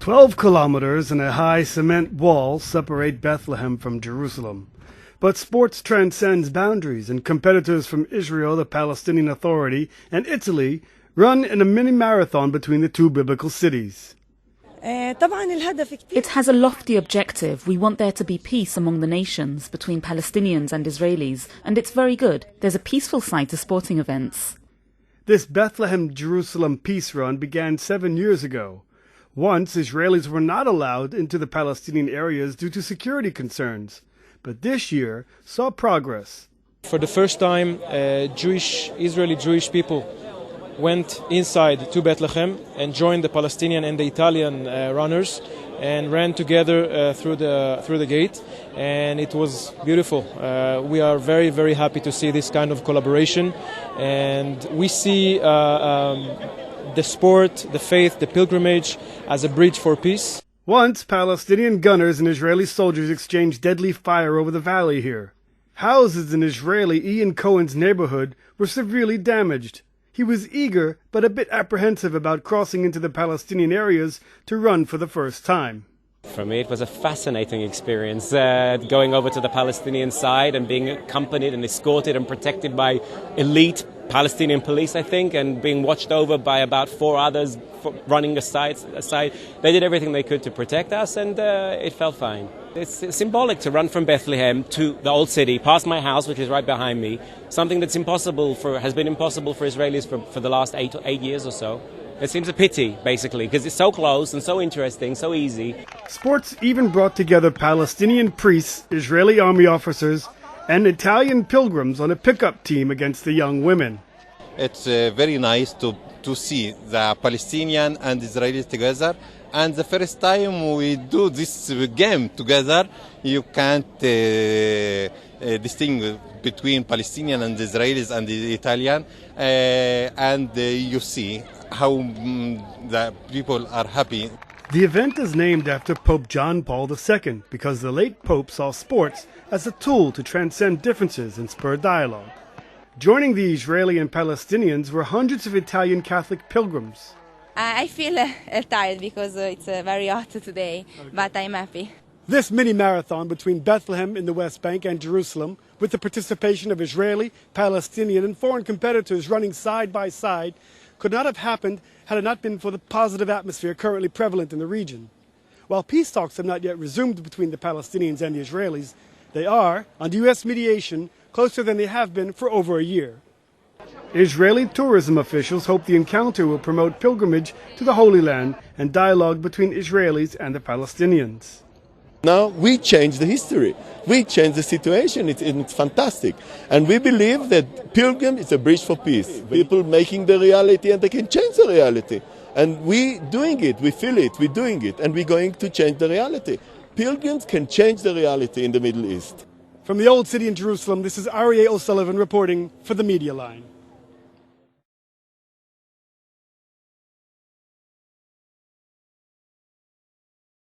12 kilometers and a high cement wall separate Bethlehem from Jerusalem. But sports transcends boundaries, and competitors from Israel, the Palestinian Authority, and Italy run in a mini-marathon between the two biblical cities. It has a lofty objective. We want there to be peace among the nations, between Palestinians and Israelis, and it's very good. There's a peaceful side to sporting events. This Bethlehem Jerusalem peace run began 7 years ago. Once, Israelis were not allowed into the Palestinian areas due to security concerns, but this year saw progress. For the first time, Israeli Jewish people went inside to Bethlehem and joined the Palestinian and the Italian runners and ran together through the gate, and it was beautiful. We are very, very happy to see this kind of collaboration, and we see the sport, the faith, the pilgrimage as a bridge for peace. Once, Palestinian gunners and Israeli soldiers exchanged deadly fire over the valley here. Houses in Israeli Ian Cohen's neighborhood were severely damaged. He was eager but a bit apprehensive about crossing into the Palestinian areas to run for the first time. For me, it was a fascinating experience, going over to the Palestinian side and being accompanied and escorted and protected by elite Palestinian police, I think, and being watched over by about 4 others running aside. They did everything they could to protect us, and it felt fine. It's symbolic to run from Bethlehem to the old city, past my house, which is right behind me, something that's has been impossible for Israelis for the last 8 years or so. It seems a pity, basically, because it's so close and so interesting, so easy. Sports even brought together Palestinian priests, Israeli army officers, and Italian pilgrims on a pickup team against the young women. It's very nice to see the Palestinian and Israelis together. And the first time we do this game together, you can't distinguish between Palestinian and Israelis and the Italian. And you see how the people are happy. The event is named after Pope John Paul II because the late Pope saw sports as a tool to transcend differences and spur dialogue. Joining the Israeli and Palestinians were hundreds of Italian Catholic pilgrims. I feel tired because it's very hot today, but I'm happy. This mini-marathon between Bethlehem in the West Bank and Jerusalem, with the participation of Israeli, Palestinian and foreign competitors running side by side, could not have happened had it not been for the positive atmosphere currently prevalent in the region. While peace talks have not yet resumed between the Palestinians and the Israelis, they are, under U.S. mediation, closer than they have been for over a year. Israeli tourism officials hope the encounter will promote pilgrimage to the Holy Land and dialogue between Israelis and the Palestinians. Now we change the history. We change the situation. It's fantastic. And we believe that Pilgrim is a bridge for peace. People making the reality, and they can change the reality. And we doing it. We feel it. We're doing it. And we're going to change the reality. Pilgrims can change the reality in the Middle East. From the Old City in Jerusalem, this is Aryeh O'Sullivan reporting for the Media Line.